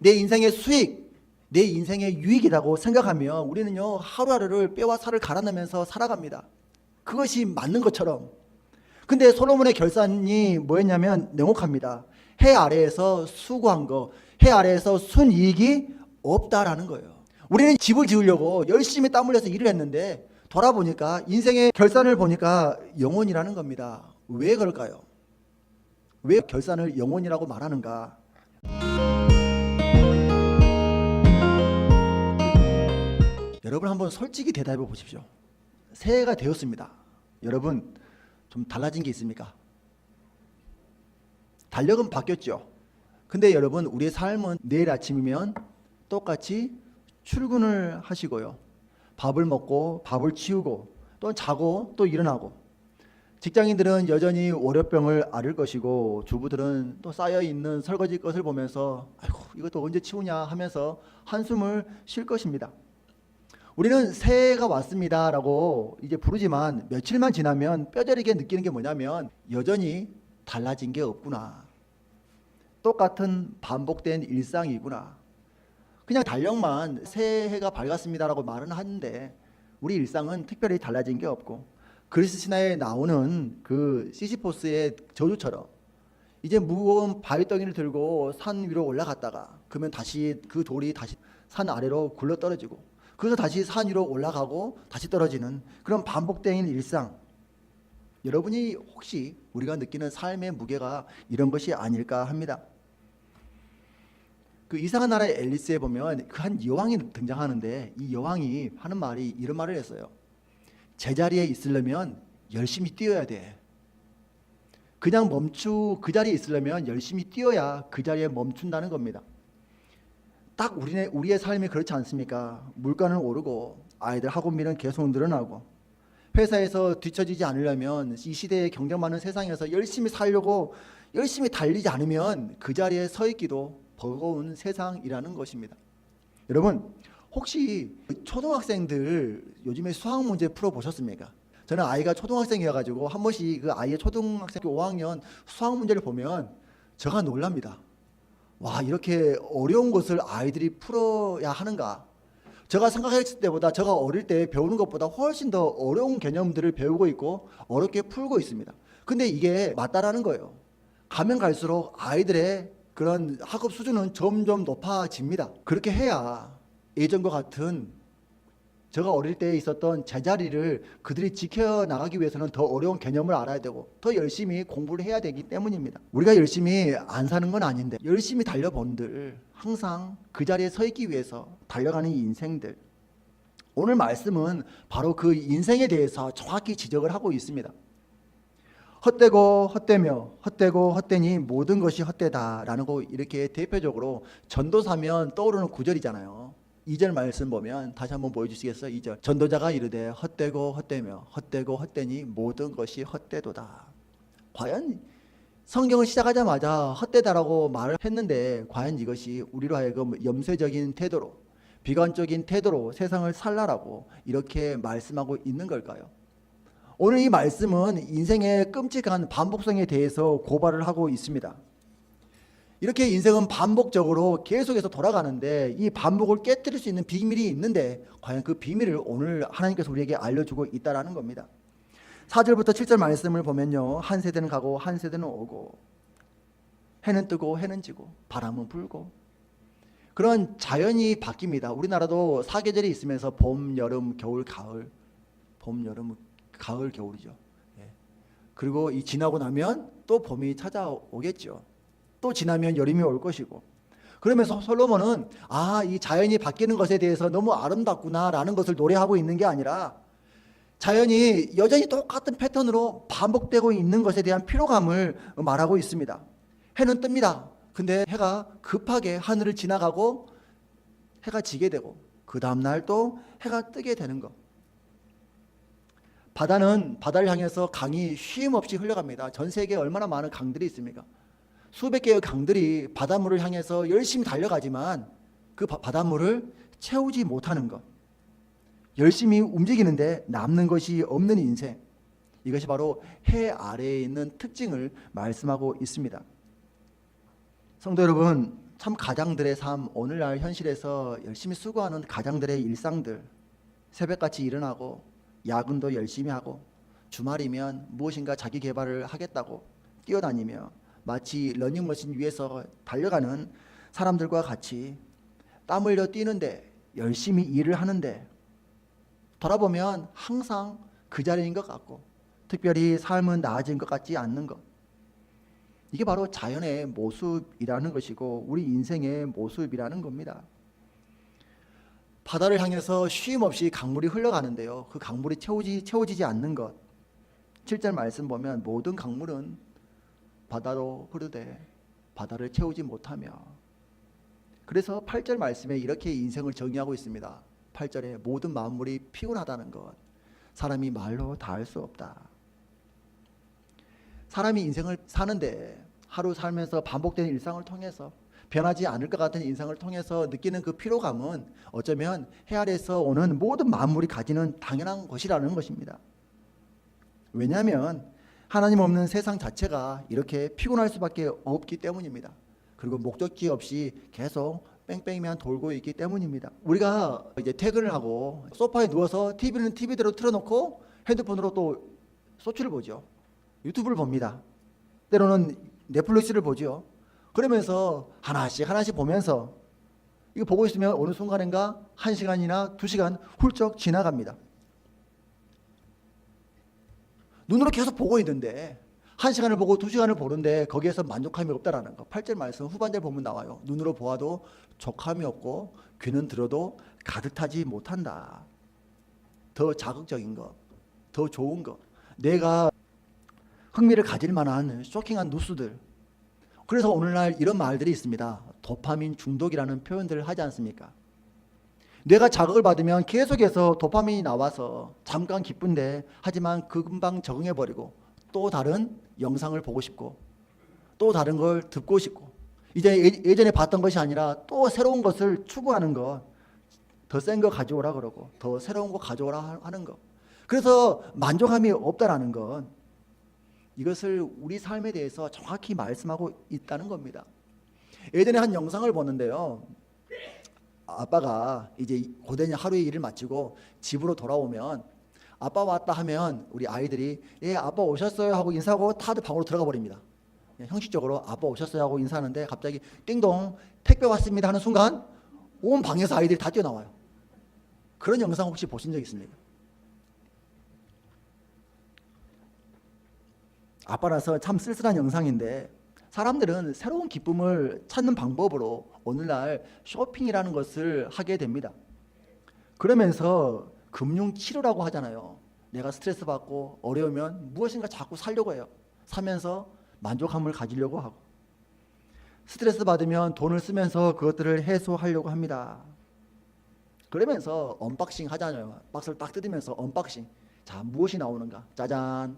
내 인생의 수익, 내 인생의 유익이라고 생각하면 우리는요 하루하루를 뼈와 살을 갈아내면서 살아갑니다. 그것이 맞는 것처럼. 근데 솔로몬의 결산이 뭐였냐면 냉혹합니다. 해 아래에서 수고한 거, 해 아래에서 순이익이 없다라는 거예요. 우리는 집을 지으려고 열심히 땀 흘려서 일을 했는데 돌아보니까 인생의 결산을 보니까 영원이라는 겁니다. 왜 그럴까요? 왜 결산을 영원이라고 말하는가? 여러분 한번 솔직히 대답해 보십시오. 새해가 되었습니다. 여러분 좀 달라진 게 있습니까? 달력은 바뀌었죠. 근데 여러분 우리의 삶은 내일 아침이면 똑같이 출근을 하시고요. 밥을 먹고 밥을 치우고 또 자고 또 일어나고, 직장인들은 여전히 월요병을 앓을 것이고 주부들은 또 쌓여있는 설거지 것을 보면서 아이고 이것도 언제 치우냐 하면서 한숨을 쉴 것입니다. 우리는 새해가 왔습니다 라고 이제 부르지만 며칠만 지나면 뼈저리게 느끼는 게 뭐냐면 여전히 달라진 게 없구나. 똑같은 반복된 일상이구나. 그냥 달력만 새해가 밝았습니다 라고 말은 하는데 우리 일상은 특별히 달라진 게 없고, 그리스 신화에 나오는 그 시시포스의 저주처럼 이제 무거운 바위덩이를 들고 산 위로 올라갔다가 그러면 다시 그 돌이 다시 산 아래로 굴러 떨어지고, 그래서 다시 산 위로 올라가고 다시 떨어지는 그런 반복된 일상. 여러분이 혹시 우리가 느끼는 삶의 무게가 이런 것이 아닐까 합니다. 그 이상한 나라의 앨리스에 보면 그 한 여왕이 등장하는데 이 여왕이 하는 말이 이런 말을 했어요. 제자리에 있으려면 열심히 뛰어야 돼. 그냥 그 자리에 있으려면 열심히 뛰어야 그 자리에 멈춘다는 겁니다. 딱 우리의 삶이 그렇지 않습니까? 물가는 오르고 아이들 학원비는 계속 늘어나고, 회사에서 뒤처지지 않으려면 이 시대의 경쟁 많은 세상에서 열심히 살려고 열심히 달리지 않으면 그 자리에 서 있기도 버거운 세상이라는 것입니다. 여러분 혹시 초등학생들 요즘에 수학 문제 풀어보셨습니까? 저는 아이가 초등학생이어가지고 한 번씩 그 아이의 초등학생 5학년 수학 문제를 보면 제가 놀랍니다. 와, 이렇게 어려운 것을 아이들이 풀어야 하는가? 제가 생각했을 때보다, 제가 어릴 때 배우는 것보다 훨씬 더 어려운 개념들을 배우고 있고 어렵게 풀고 있습니다. 근데 이게 맞다라는 거예요. 가면 갈수록 아이들의 그런 학업 수준은 점점 높아집니다. 그렇게 해야 예전과 같은 제가 어릴 때 있었던 제자리를 그들이 지켜나가기 위해서는 더 어려운 개념을 알아야 되고 더 열심히 공부를 해야 되기 때문입니다. 우리가 열심히 안 사는 건 아닌데 열심히 달려본들, 항상 그 자리에 서 있기 위해서 달려가는 인생들, 오늘 말씀은 바로 그 인생에 대해서 정확히 지적을 하고 있습니다. 헛되고 헛되며 헛되고 헛되니 모든 것이 헛되다라는 거, 이렇게 대표적으로 전도사면 떠오르는 구절이잖아요. 2절 말씀 보면 다시 한번 보여주시겠어요? 2절. 전도자가 이르되 헛되고 헛되며 헛되고 헛되니 모든 것이 헛되도다. 과연 성경을 시작하자마자 헛되다라고 말을 했는데 과연 이것이 우리로 하여금 염세적인 태도로, 비관적인 태도로 세상을 살라라고 이렇게 말씀하고 있는 걸까요? 오늘 이 말씀은 인생의 끔찍한 반복성에 대해서 고발을 하고 있습니다. 이렇게 인생은 반복적으로 계속해서 돌아가는데 이 반복을 깨뜨릴 수 있는 비밀이 있는데 과연 그 비밀을 오늘 하나님께서 우리에게 알려주고 있다는 겁니다. 4절부터 7절 말씀을 보면요, 한 세대는 가고 한 세대는 오고, 해는 뜨고 해는 지고 바람은 불고, 그런 자연이 바뀝니다. 우리나라도 사계절이 있으면서 봄, 여름, 겨울, 가을, 봄, 여름, 가을, 겨울이죠. 그리고 이 지나고 나면 또 봄이 찾아오겠죠. 또 지나면 여름이 올 것이고, 그러면서 솔로몬은 이 자연이 바뀌는 것에 대해서 너무 아름답구나라는 것을 노래하고 있는 게 아니라 자연이 여전히 똑같은 패턴으로 반복되고 있는 것에 대한 피로감을 말하고 있습니다. 해는 뜹니다. 근데 해가 급하게 하늘을 지나가고 해가 지게 되고 그 다음날 또 해가 뜨게 되는 것. 바다는 바다를 향해서 강이 쉼 없이 흘러갑니다. 전 세계에 얼마나 많은 강들이 있습니까? 수백 개의 강들이 바닷물을 향해서 열심히 달려가지만 그 바닷물을 채우지 못하는 것. 열심히 움직이는데 남는 것이 없는 인생. 이것이 바로 해 아래에 있는 특징을 말씀하고 있습니다. 성도 여러분, 참 가장들의 삶, 오늘날 현실에서 열심히 수고하는 가장들의 일상들, 새벽같이 일어나고 야근도 열심히 하고 주말이면 무엇인가 자기 개발을 하겠다고 뛰어다니며 마치 러닝머신 위에서 달려가는 사람들과 같이 땀 흘려 뛰는데 열심히 일을 하는데 돌아보면 항상 그 자리인 것 같고 특별히 삶은 나아진 것 같지 않는 것. 이게 바로 자연의 모습이라는 것이고 우리 인생의 모습이라는 겁니다. 바다를 향해서 쉼 없이 강물이 흘러가는데요. 그 강물이 채워지지 않는 것. 7절 말씀 보면 모든 강물은 바다로 흐르되 바다를 채우지 못하며. 그래서 8절 말씀에 이렇게 인생을 정의하고 있습니다. 8절에 모든 만물이 피곤하다는 것. 사람이 말로 다 할 수 없다. 사람이 인생을 사는데 하루 살면서 반복되는 일상을 통해서 변하지 않을 것 같은 인상을 통해서 느끼는 그 피로감은 어쩌면 해 아래에서 오는 모든 만물이 가지는 당연한 것이라는 것입니다. 왜냐하면 하나님 없는 세상 자체가 이렇게 피곤할 수밖에 없기 때문입니다. 그리고 목적지 없이 계속 뺑뺑이만 돌고 있기 때문입니다. 우리가 이제 퇴근을 하고 소파에 누워서 TV는 TV대로 틀어놓고 핸드폰으로 또 소치를 보죠. 유튜브를 봅니다. 때로는 넷플릭스를 보죠. 그러면서 하나씩 보면서 이거 보고 있으면 어느 순간인가 1시간이나 2시간 훌쩍 지나갑니다. 눈으로 계속 보고 있는데 1시간을 보고 2시간을 보는데 거기에서 만족함이 없다라는 거. 8절 말씀 후반절 보면 나와요. 눈으로 보아도 족함이 없고 귀는 들어도 가득 차지 못한다. 더 자극적인 것, 더 좋은 것, 내가 흥미를 가질 만한 쇼킹한 뉴스들. 그래서 오늘날 이런 말들이 있습니다. 도파민 중독이라는 표현들을 하지 않습니까? 뇌가 자극을 받으면 계속해서 도파민이 나와서 잠깐 기쁜데 하지만 금방 적응해버리고 또 다른 영상을 보고 싶고 또 다른 걸 듣고 싶고 이제 예전에 봤던 것이 아니라 또 새로운 것을 추구하는 것, 더 센 거 가져오라 그러고 더 새로운 거 가져오라 하는 것. 그래서 만족함이 없다라는 건 이것을 우리 삶에 대해서 정확히 말씀하고 있다는 겁니다. 예전에 한 영상을 보는데요. 아빠가 이제 고된 하루의 일을 마치고 집으로 돌아오면 아빠 왔다 하면 우리 아이들이 예 아빠 오셨어요 하고 인사하고 다들 방으로 들어가 버립니다. 형식적으로 아빠 오셨어요 하고 인사하는데 갑자기 띵동 택배 왔습니다 하는 순간 온 방에서 아이들이 다 뛰어나와요. 그런 영상 혹시 보신 적 있습니까? 아빠라서 참 쓸쓸한 영상인데 사람들은 새로운 기쁨을 찾는 방법으로 오늘날 쇼핑이라는 것을 하게 됩니다. 그러면서 금융치료라고 하잖아요. 내가 스트레스 받고 어려우면 무엇인가 자꾸 사려고 해요. 사면서 만족함을 가지려고 하고 스트레스 받으면 돈을 쓰면서 그것들을 해소하려고 합니다. 그러면서 언박싱 하잖아요. 박스를 딱 뜯으면서 언박싱. 자, 무엇이 나오는가? 짜잔.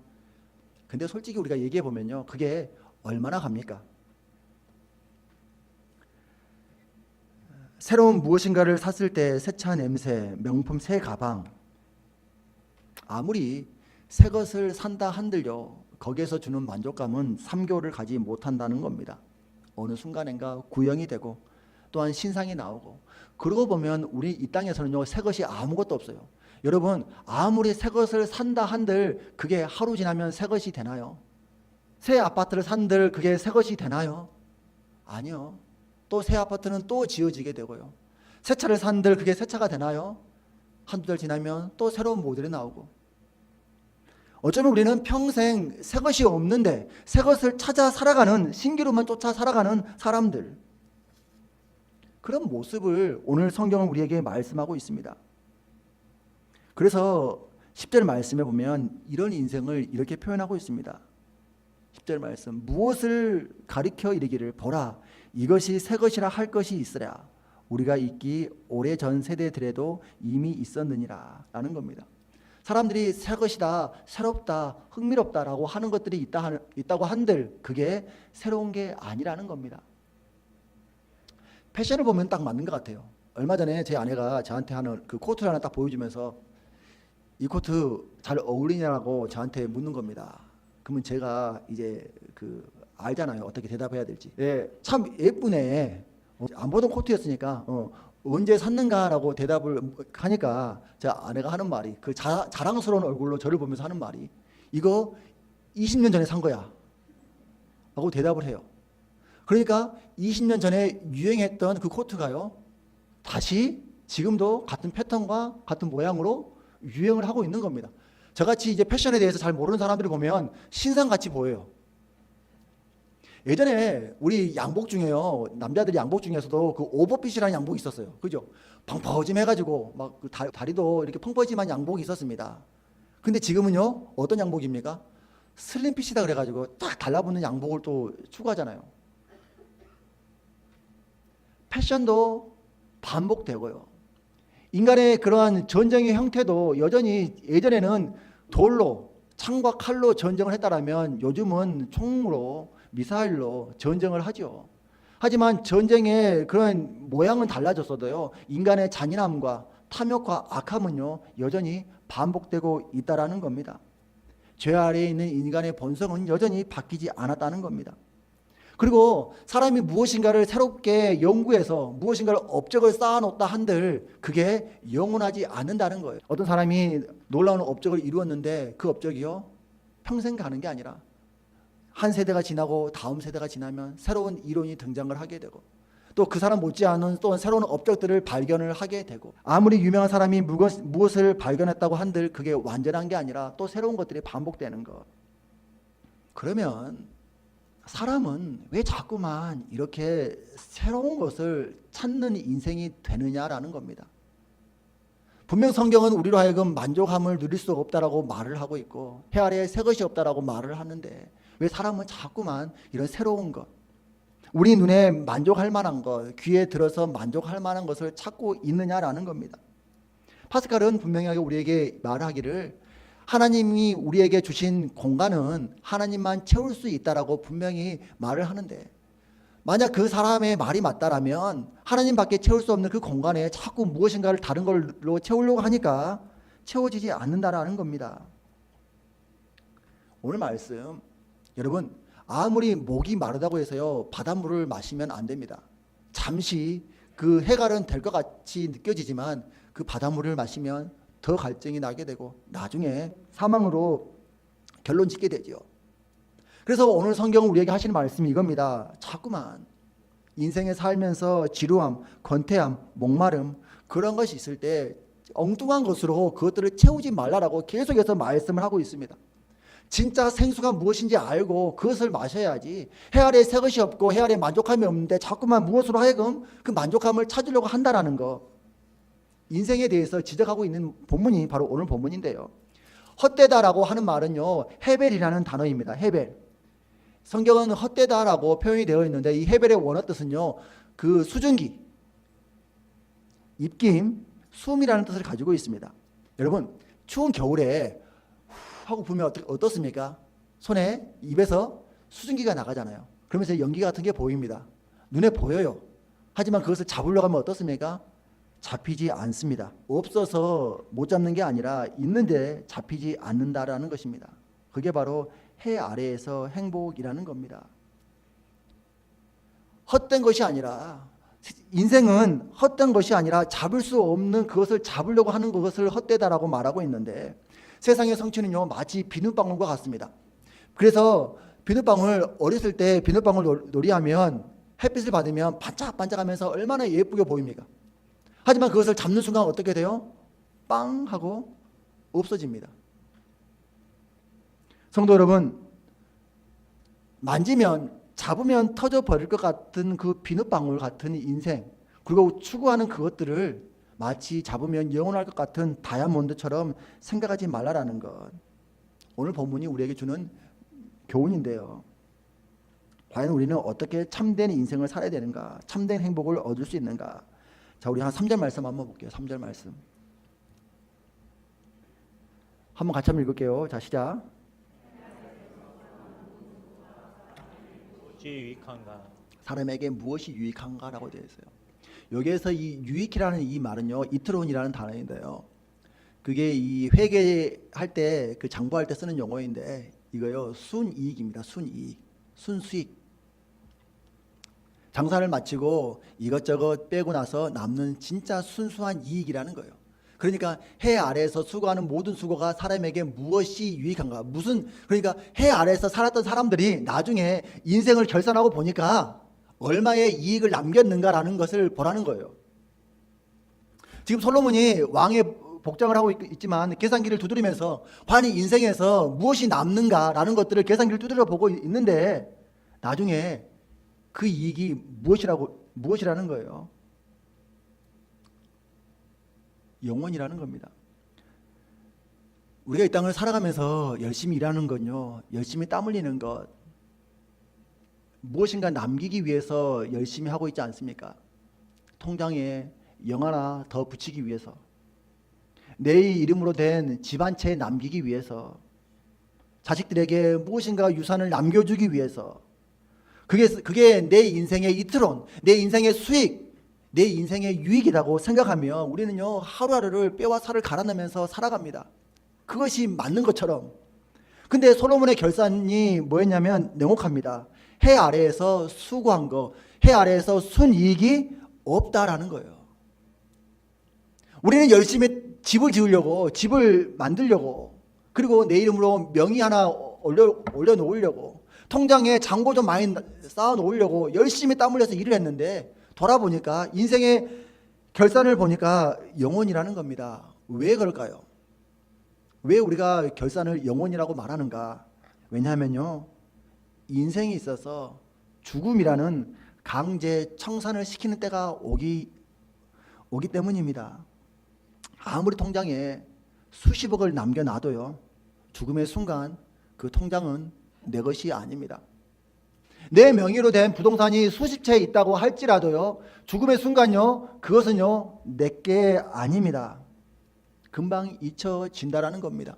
근데 솔직히 우리가 얘기해 보면요. 그게 얼마나 갑니까? 새로운 무엇인가를 샀을 때 새 차 냄새, 명품 새 가방. 아무리 새 것을 산다 한들요. 거기에서 주는 만족감은 3개월을 가지 못한다는 겁니다. 어느 순간인가 구형이 되고 또한 신상이 나오고 그러고 보면 우리 이 땅에서는요. 새 것이 아무것도 없어요. 여러분 아무리 새 것을 산다 한들 그게 하루 지나면 새 것이 되나요? 새 아파트를 산들 그게 새 것이 되나요? 아니요. 또 새 아파트는 또 지어지게 되고요. 새 차를 산들 그게 새 차가 되나요? 한두 달 지나면 또 새로운 모델이 나오고 어쩌면 우리는 평생 새 것이 없는데 새 것을 찾아 살아가는 신기루만 쫓아 살아가는 사람들 그런 모습을 오늘 성경은 우리에게 말씀하고 있습니다. 그래서 10절 말씀에 보면 이런 인생을 이렇게 표현하고 있습니다. 10절 말씀 무엇을 가리켜 이르기를 보라 이것이 새 것이라 할 것이 있으랴 우리가 있기 오래전 세대들에도 이미 있었느니라 라는 겁니다. 사람들이 새 것이다 새롭다 흥미롭다라고 하는 것들이 있다고 한들 그게 새로운 게 아니라는 겁니다. 패션을 보면 딱 맞는 것 같아요. 얼마 전에 제 아내가 저한테 하는 그 코트를 하나 딱 보여주면서 이 코트 잘 어울리냐고 저한테 묻는 겁니다. 그러면 제가 이제 알잖아요. 어떻게 대답해야 될지. 예, 참 예쁘네. 안 보던 코트였으니까 언제 샀는가라고 대답을 하니까 제 아내가 하는 말이 그 자랑스러운 얼굴로 저를 보면서 하는 말이 이거 20년 전에 산 거야 라고 대답을 해요. 그러니까 20년 전에 유행했던 그 코트가요 다시 지금도 같은 패턴과 같은 모양으로 유행을 하고 있는 겁니다. 저같이 이제 패션에 대해서 잘 모르는 사람들이 보면 신상같이 보여요. 예전에 우리 양복 중에요, 남자들이 양복 중에서도 그 오버핏이라는 양복이 있었어요. 그죠? 펑퍼짐해가지고 막 그 다리도 이렇게 펑퍼짐한 양복이 있었습니다. 근데 지금은요 어떤 양복입니까? 슬림핏이다 그래가지고 딱 달라붙는 양복을 또 추구하잖아요. 패션도 반복되고요. 인간의 그러한 전쟁의 형태도 여전히 예전에는 돌로 창과 칼로 전쟁을 했다라면 요즘은 총으로 미사일로 전쟁을 하죠. 하지만 전쟁의 그런 모양은 달라졌어도요 인간의 잔인함과 탐욕과 악함은요 여전히 반복되고 있다라는 겁니다. 죄 아래에 있는 인간의 본성은 여전히 바뀌지 않았다는 겁니다. 그리고 사람이 무엇인가를 새롭게 연구해서 무엇인가를 업적을 쌓아놓다 한들 그게 영원하지 않는다는 거예요. 어떤 사람이 놀라운 업적을 이루었는데 그 업적이요 평생 가는 게 아니라 한 세대가 지나고 다음 세대가 지나면 새로운 이론이 등장을 하게 되고 또 그 사람 못지않은 또 새로운 업적들을 발견을 하게 되고 아무리 유명한 사람이 무엇을 발견했다고 한들 그게 완전한 게 아니라 또 새로운 것들이 반복되는 것. 그러면 사람은 왜 자꾸만 이렇게 새로운 것을 찾는 인생이 되느냐라는 겁니다. 분명 성경은 우리로 하여금 만족함을 누릴 수 없다라고 말을 하고 있고 해 아래에 새 것이 없다라고 말을 하는데 왜 사람은 자꾸만 이런 새로운 것, 우리 눈에 만족할 만한 것, 귀에 들어서 만족할 만한 것을 찾고 있느냐라는 겁니다. 파스칼은 분명하게 우리에게 말하기를 하나님이 우리에게 주신 공간은 하나님만 채울 수 있다라고 분명히 말을 하는데 만약 그 사람의 말이 맞다라면 하나님밖에 채울 수 없는 그 공간에 자꾸 무엇인가를 다른 걸로 채우려고 하니까 채워지지 않는다라는 겁니다. 오늘 말씀 여러분 아무리 목이 마르다고 해서요 바닷물을 마시면 안 됩니다. 잠시 그 해갈은 될 것 같이 느껴지지만 그 바닷물을 마시면 더 갈증이 나게 되고 나중에 사망으로 결론 짓게 되죠. 그래서 오늘 성경은 우리에게 하시는 말씀이 이겁니다. 자꾸만 인생에 살면서 지루함, 권태함, 목마름 그런 것이 있을 때 엉뚱한 것으로 그것들을 채우지 말라라고 계속해서 말씀을 하고 있습니다. 진짜 생수가 무엇인지 알고 그것을 마셔야지. 해 아래에 새 것이 없고 해 아래에 만족함이 없는데 자꾸만 무엇으로 하여금 그 만족함을 찾으려고 한다라는 거. 인생에 대해서 지적하고 있는 본문이 바로 오늘 본문인데요. 헛되다라고 하는 말은요 헤벨이라는 단어입니다. 헤벨. 성경은 헛되다라고 표현이 되어 있는데 이 헤벨의 원어 뜻은요 그 수증기, 입김, 숨이라는 뜻을 가지고 있습니다. 여러분 추운 겨울에 하고 보면 어떻습니까? 손에 입에서 수증기가 나가잖아요. 그러면서 연기 같은 게 보입니다. 눈에 보여요. 하지만 그것을 잡으려고 하면 어떻습니까? 잡히지 않습니다. 없어서 못 잡는 게 아니라 있는데 잡히지 않는다라는 것입니다. 그게 바로 해 아래에서 행복이라는 겁니다. 헛된 것이 아니라 인생은 헛된 것이 아니라 잡을 수 없는 그것을 잡으려고 하는 것을 헛되다라고 말하고 있는데 세상의 성취는요 마치 비눗방울과 같습니다. 그래서 비눗방울 어렸을 때 비눗방울 놀이하면 햇빛을 받으면 반짝반짝하면서 얼마나 예쁘게 보입니까? 하지만 그것을 잡는 순간 어떻게 돼요? 빵 하고 없어집니다. 성도 여러분, 만지면 잡으면 터져버릴 것 같은 그 비눗방울 같은 인생, 그리고 추구하는 그것들을 마치 잡으면 영원할 것 같은 다이아몬드처럼 생각하지 말라라는 것. 오늘 본문이 우리에게 주는 교훈인데요. 과연 우리는 어떻게 참된 인생을 살아야 되는가? 참된 행복을 얻을 수 있는가? 자, 우리 한 3절 말씀 한번 볼게요. 3절 말씀. 한번 같이 한번 읽을게요. 자, 시작. 무엇이 유익한가? 사람에게 무엇이 유익한가라고 되어 있어요. 여기에서 이 유익이라는 이 말은요, 이트론이라는 단어인데요. 그게 이 회계할 때 그 장부할 때 쓰는 용어인데 이거요 순이익입니다. 순이익, 순수익. 장사를 마치고 이것저것 빼고 나서 남는 진짜 순수한 이익이라는 거예요. 그러니까 해 아래에서 수고하는 모든 수고가 사람에게 무엇이 유익한가? 그러니까 해 아래에서 살았던 사람들이 나중에 인생을 결산하고 보니까 얼마의 이익을 남겼는가라는 것을 보라는 거예요. 지금 솔로몬이 왕의 복장을 하고 있지만 계산기를 두드리면서 과연 인생에서 무엇이 남는가라는 것들을 계산기를 두드려 보고 있는데 나중에 그 이익이 무엇이라는 거예요? 영원이라는 겁니다. 우리가 이 땅을 살아가면서 열심히 일하는 건요, 열심히 땀 흘리는 것, 무엇인가 남기기 위해서 열심히 하고 있지 않습니까? 통장에 영 하나 더 붙이기 위해서, 내 이름으로 된 집 한 채 남기기 위해서, 자식들에게 무엇인가 유산을 남겨주기 위해서, 그게 내 인생의 이트론, 내 인생의 수익, 내 인생의 유익이라고 생각하면 우리는요, 하루하루를 뼈와 살을 갈아내면서 살아갑니다. 그것이 맞는 것처럼. 근데 솔로몬의 결산이 뭐였냐면 냉혹합니다. 해 아래에서 수고한 거, 해 아래에서 순이익이 없다라는 거예요. 우리는 열심히 집을 지으려고, 집을 만들려고, 그리고 내 이름으로 명의 하나 올려놓으려고, 통장에 잔고 좀 많이 쌓아놓으려고 열심히 땀 흘려서 일을 했는데 돌아보니까 인생의 결산을 보니까 영원이라는 겁니다. 왜 그럴까요? 왜 우리가 결산을 영원이라고 말하는가? 왜냐하면요, 인생에 있어서 죽음이라는 강제 청산을 시키는 때가 오기 때문입니다. 아무리 통장에 수십억을 남겨놔도요, 죽음의 순간 그 통장은 내 것이 아닙니다. 내 명의로 된 부동산이 수십 채 있다고 할지라도요, 죽음의 순간요, 그것은요, 내게 아닙니다. 금방 잊혀진다라는 겁니다.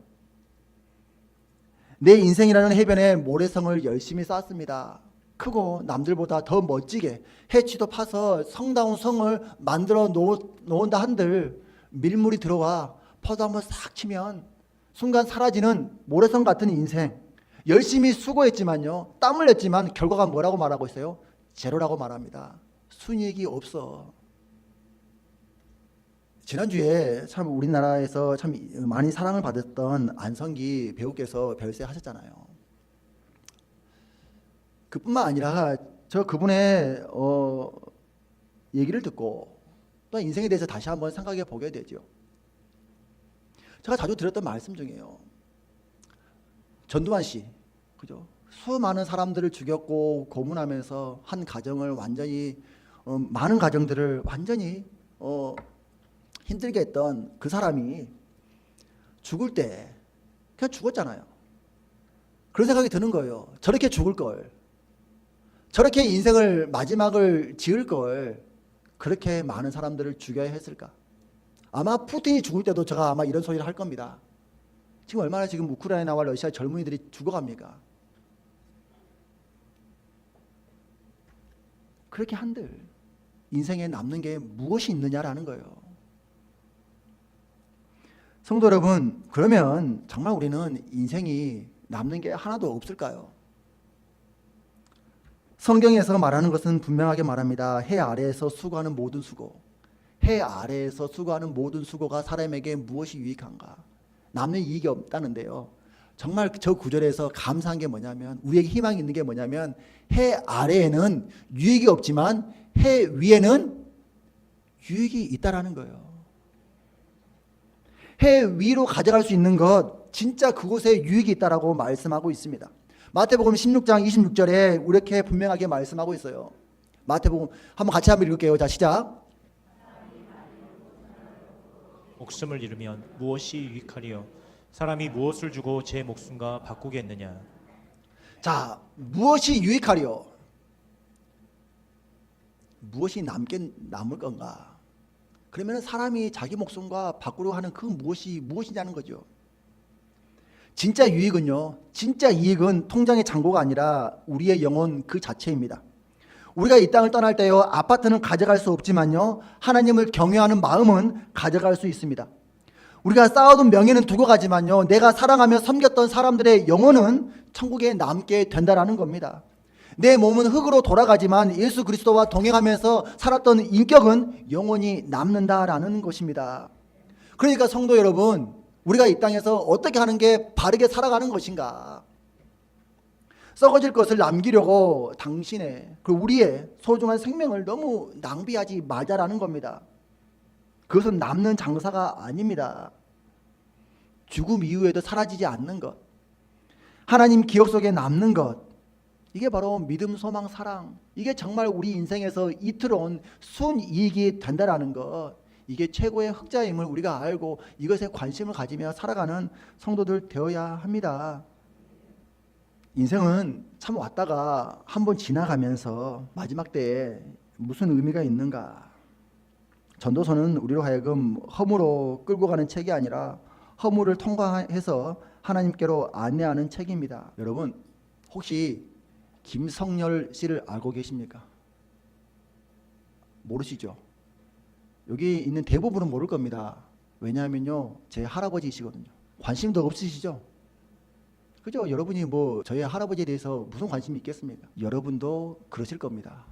내 인생이라는 해변에 모래성을 열심히 쌓았습니다. 크고 남들보다 더 멋지게 해치도 파서 성다운 성을 만들어 놓은다 한들 밀물이 들어와 퍼도 한번 싹 치면 순간 사라지는 모래성 같은 인생. 열심히 수고했지만요, 땀을 냈지만 결과가 뭐라고 말하고 있어요? 제로라고 말합니다. 순이익이 없어. 지난주에 참 우리나라에서 참 많이 사랑을 받았던 안성기 배우께서 별세하셨잖아요. 그뿐만 아니라 저 그분의 얘기를 듣고 또 인생에 대해서 다시 한번 생각해 보게 되죠. 제가 자주 들었던 말씀 중에요, 전두환 씨, 그죠? 수많은 사람들을 죽였고 고문하면서 한 가정을 완전히 많은 가정들을 완전히 힘들게 했던 그 사람이 죽을 때 그냥 죽었잖아요. 그런 생각이 드는 거예요. 저렇게 죽을 걸, 저렇게 인생을 마지막을 지을 걸 그렇게 많은 사람들을 죽여야 했을까? 아마 푸틴이 죽을 때도 제가 아마 이런 소리를 할 겁니다. 지금 얼마나 지금 우크라이나와 러시아 젊은이들이 죽어갑니까? 그렇게 한들 인생에 남는 게 무엇이 있느냐라는 거예요. 성도 여러분, 그러면 정말 우리는 인생이 남는 게 하나도 없을까요? 성경에서 말하는 것은 분명하게 말합니다. 해 아래에서 수고하는 모든 수고, 해 아래에서 수고하는 모든 수고가 사람에게 무엇이 유익한가? 남는 이익이 없다는데요, 정말 저 구절에서 감사한 게 뭐냐면, 우리에게 희망이 있는 게 뭐냐면, 해 아래에는 유익이 없지만 해 위에는 유익이 있다라는 거예요. 해 위로 가져갈 수 있는 것, 진짜 그곳에 유익이 있다라고 말씀하고 있습니다. 마태복음 16장 26절에 이렇게 분명하게 말씀하고 있어요. 마태복음 한번 같이 한번 읽을게요. 자, 시작. 목숨을 잃으면 무엇이 유익하리요? 사람이 무엇을 주고 제 목숨과 바꾸겠느냐? 자, 무엇이 유익하리요? 무엇이 남을 건가? 그러면 사람이 자기 목숨과 바꾸려고 하는 그 무엇이냐는 거죠. 진짜 유익은요, 진짜 이익은 통장의 잔고가 아니라 우리의 영혼 그 자체입니다. 우리가 이 땅을 떠날 때요, 아파트는 가져갈 수 없지만요, 하나님을 경외하는 마음은 가져갈 수 있습니다. 우리가 쌓아둔 명예는 두고 가지만요, 내가 사랑하며 섬겼던 사람들의 영혼은 천국에 남게 된다라는 겁니다. 내 몸은 흙으로 돌아가지만 예수 그리스도와 동행하면서 살았던 인격은 영원히 남는다라는 것입니다. 그러니까 성도 여러분, 우리가 이 땅에서 어떻게 하는 게 바르게 살아가는 것인가? 썩어질 것을 남기려고 당신의 우리의 소중한 생명을 너무 낭비하지 말자라는 겁니다. 그것은 남는 장사가 아닙니다. 죽음 이후에도 사라지지 않는 것, 하나님 기억 속에 남는 것, 이게 바로 믿음, 소망, 사랑, 이게 정말 우리 인생에서 이틀온 순이익이 된다라는 것, 이게 최고의 흑자임을 우리가 알고 이것에 관심을 가지며 살아가는 성도들 되어야 합니다. 인생은 참 왔다가 한번 지나가면서 마지막 때에 무슨 의미가 있는가? 전도서는 우리로 하여금 허무로 끌고 가는 책이 아니라 허무를 통과해서 하나님께로 안내하는 책입니다. 여러분, 혹시 김성렬 씨를 알고 계십니까? 모르시죠? 여기 있는 대부분은 모를 겁니다. 왜냐하면요, 제 할아버지이시거든요. 관심도 없으시죠? 그죠? 여러분이 뭐 저희 할아버지에 대해서 무슨 관심이 있겠습니까? 여러분도 그러실 겁니다.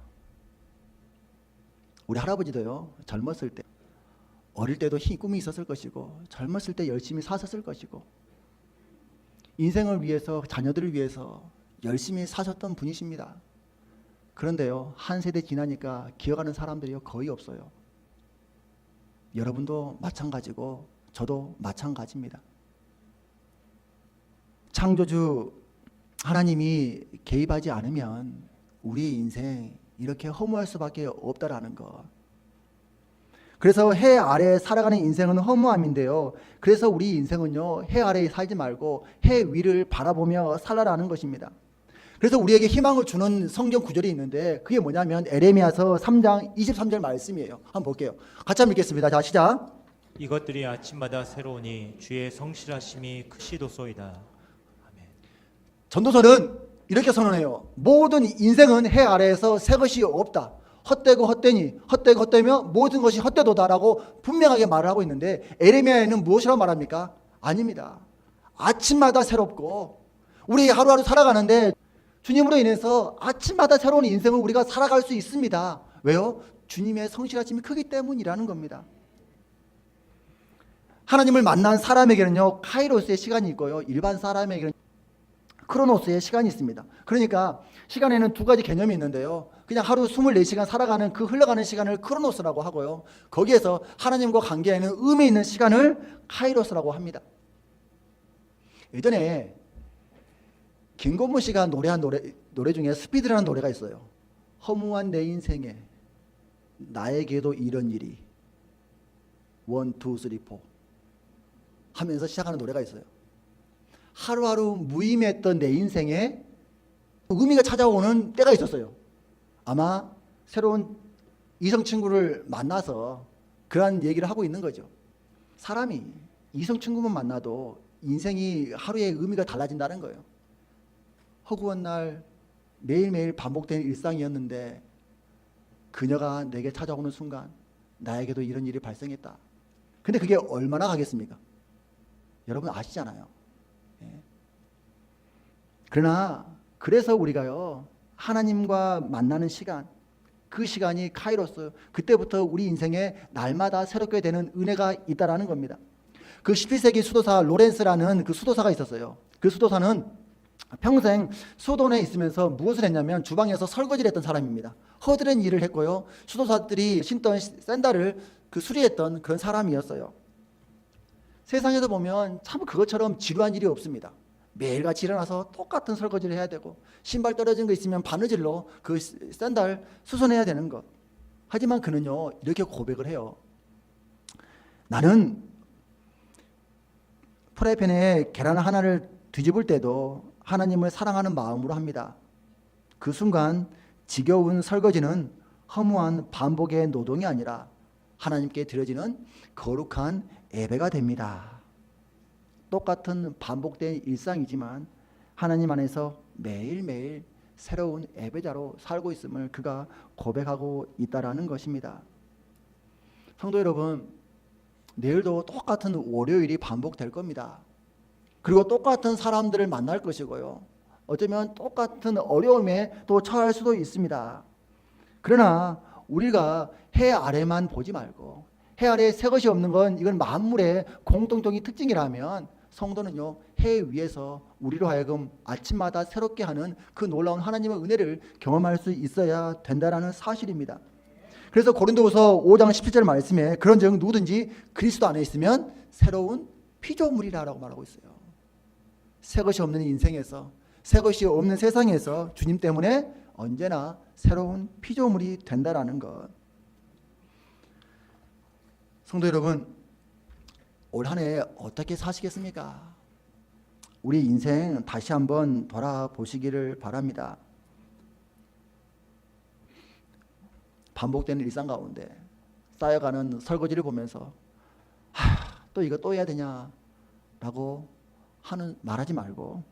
우리 할아버지도요, 젊었을 때, 어릴 때도 꿈이 있었을 것이고, 젊었을 때 열심히 사셨을 것이고, 인생을 위해서, 자녀들을 위해서 열심히 사셨던 분이십니다. 그런데요, 한 세대 지나니까 기억하는 사람들이 거의 없어요. 여러분도 마찬가지고, 저도 마찬가지입니다. 창조주 하나님이 개입하지 않으면 우리 인생 이렇게 허무할 수밖에 없다라는 것. 그래서 해 아래에 살아가는 인생은 허무함인데요. 그래서 우리 인생은요, 해 아래에 살지 말고 해 위를 바라보며 살아라는 것입니다. 그래서 우리에게 희망을 주는 성경 구절이 있는데 그게 뭐냐면 에레미야서 3장 23절 말씀이에요. 한번 볼게요. 같이 한번 읽겠습니다. 자, 시작. 이것들이 아침마다 새로우니 주의 성실하심이 크시도소이다. 전도서는 이렇게 선언해요. 모든 인생은 해 아래에서 새 것이 없다. 헛되고 헛되니 헛되고 헛되며 모든 것이 헛되도다라고 분명하게 말을 하고 있는데 에레미야에는 무엇이라고 말합니까? 아닙니다. 아침마다 새롭고 우리 하루하루 살아가는데 주님으로 인해서 아침마다 새로운 인생을 우리가 살아갈 수 있습니다. 왜요? 주님의 성실하심이 크기 때문이라는 겁니다. 하나님을 만난 사람에게는요, 카이로스의 시간이 있고요, 일반 사람에게는 크로노스의 시간이 있습니다. 그러니까 시간에는 두 가지 개념이 있는데요, 그냥 하루 24시간 살아가는 그 흘러가는 시간을 크로노스라고 하고요, 거기에서 하나님과 관계에는 의미 있는 시간을 카이로스라고 합니다. 예전에 김건모 씨가 노래한 노래 중에 스피드라는 노래가 있어요. 허무한 내 인생에 나에게도 이런 일이 1, 2, 3, 4 하면서 시작하는 노래가 있어요. 하루하루 무의미했던 내 인생에 의미가 찾아오는 때가 있었어요. 아마 새로운 이성 친구를 만나서 그런 얘기를 하고 있는 거죠. 사람이 이성 친구만 만나도 인생이 하루의 의미가 달라진다는 거예요. 허구한 날 매일매일 반복되는 일상이었는데 그녀가 내게 찾아오는 순간 나에게도 이런 일이 발생했다. 근데 그게 얼마나 가겠습니까? 여러분 아시잖아요. 예. 그러나 그래서 우리가요, 하나님과 만나는 시간, 그 시간이 카이로스, 그때부터 우리 인생에 날마다 새롭게 되는 은혜가 있다라는 겁니다. 그 17세기 수도사 로렌스라는 그 수도사가 있었어요. 그 수도사는 평생 수도원에 있으면서 무엇을 했냐면 주방에서 설거지를 했던 사람입니다. 허드렛 일을 했고요, 수도사들이 신던 샌들을 수리했던 그런 사람이었어요. 세상에서 보면 참 그것처럼 지루한 일이 없습니다. 매일같이 일어나서 똑같은 설거지를 해야 되고, 신발 떨어진 거 있으면 바느질로 그 샌들 수선해야 되는 것. 하지만 그는요, 이렇게 고백을 해요. 나는 프라이팬에 계란 하나를 뒤집을 때도 하나님을 사랑하는 마음으로 합니다. 그 순간 지겨운 설거지는 허무한 반복의 노동이 아니라 하나님께 드려지는 거룩한 예배가 됩니다. 똑같은 반복된 일상이지만 하나님 안에서 매일매일 새로운 예배자로 살고 있음을 그가 고백하고 있다라는 것입니다. 성도 여러분, 내일도 똑같은 월요일이 반복될 겁니다. 그리고 똑같은 사람들을 만날 것이고요, 어쩌면 똑같은 어려움에 또 처할 수도 있습니다. 그러나 우리가 해 아래만 보지 말고, 해 아래에 새 것이 없는 건 이건 만물의 공통적인 특징이라면, 성도는요 해 위에서 우리로 하여금 아침마다 새롭게 하는 그 놀라운 하나님의 은혜를 경험할 수 있어야 된다라는 사실입니다. 그래서 고린도후서 5장 17절 말씀에 그런즉 누구든지 그리스도 안에 있으면 새로운 피조물이라고 말하고 있어요. 새 것이 없는 인생에서, 새 것이 없는 세상에서 주님 때문에 언제나 새로운 피조물이 된다라는 것. 성도 여러분, 올 한 해 어떻게 사시겠습니까? 우리 인생 다시 한번 돌아보시기를 바랍니다. 반복되는 일상 가운데 쌓여가는 설거지를 보면서 또 이거 또 해야 되냐 라고 말하지 말고,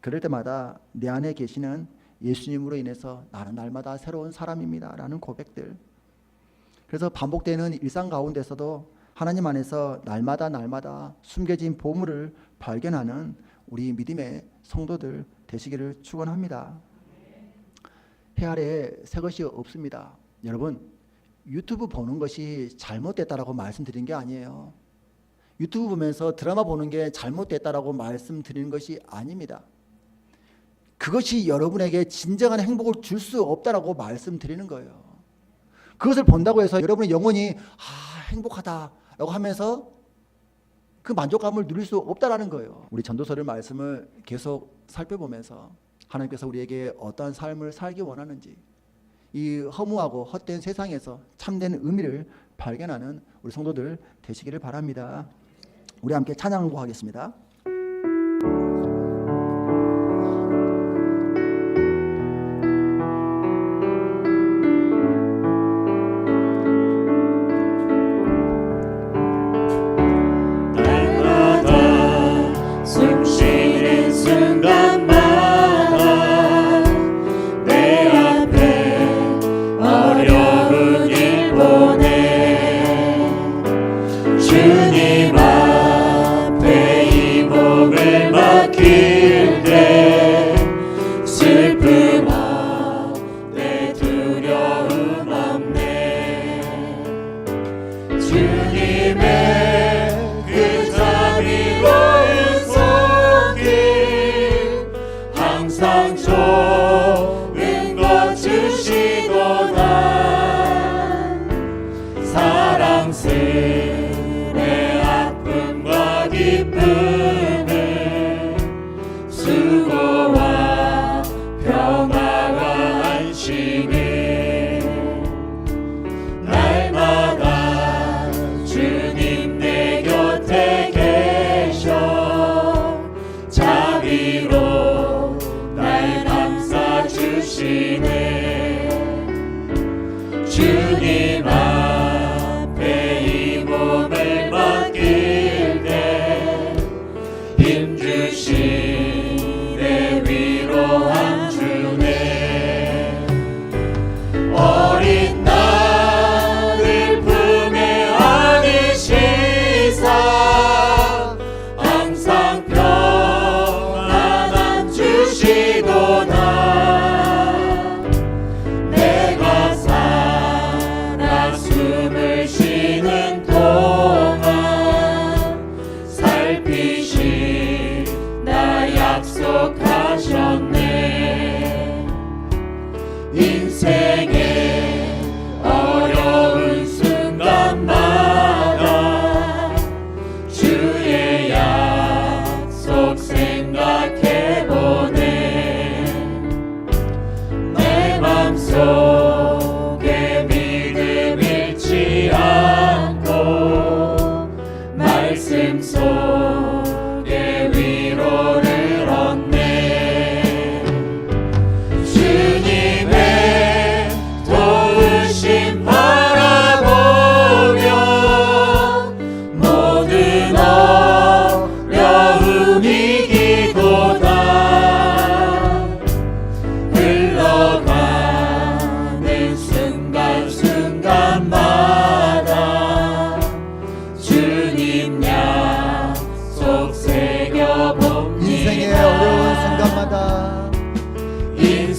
그럴 때마다 내 안에 계시는 예수님으로 인해서 나는 날마다 새로운 사람입니다 라는 고백들. 그래서 반복되는 일상 가운데서도 하나님 안에서 날마다 숨겨진 보물을 발견하는 우리 믿음의 성도들 되시기를 축원합니다. 해 아래에 새 것이 없습니다. 여러분, 유튜브 보는 것이 잘못됐다라고 말씀드린 게 아니에요. 유튜브 보면서 드라마 보는 게 잘못됐다라고 말씀드리는 것이 아닙니다. 그것이 여러분에게 진정한 행복을 줄 수 없다라고 말씀드리는 거예요. 그것을 본다고 해서 여러분의 영혼이 행복하다라고 하면서 그 만족감을 누릴 수 없다라는 거예요. 우리 전도서를 말씀을 계속 살펴보면서 하나님께서 우리에게 어떠한 삶을 살기 원하는지, 이 허무하고 헛된 세상에서 참된 의미를 발견하는 우리 성도들 되시기를 바랍니다. 우리 함께 찬양하고 하겠습니다. 주님 앞에 이 몸을 맡길 때 슬픔 없네, 두려움 없네. 주님의 그 자비로운 손길 항상 좋은 것 주시도다. 사랑스러운 기쁨을, 수고와 평화와 안식을 날마다 주님 내 곁에 계셔 자비로 날 감싸 주시네. 주님 앞에 이 몸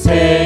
주세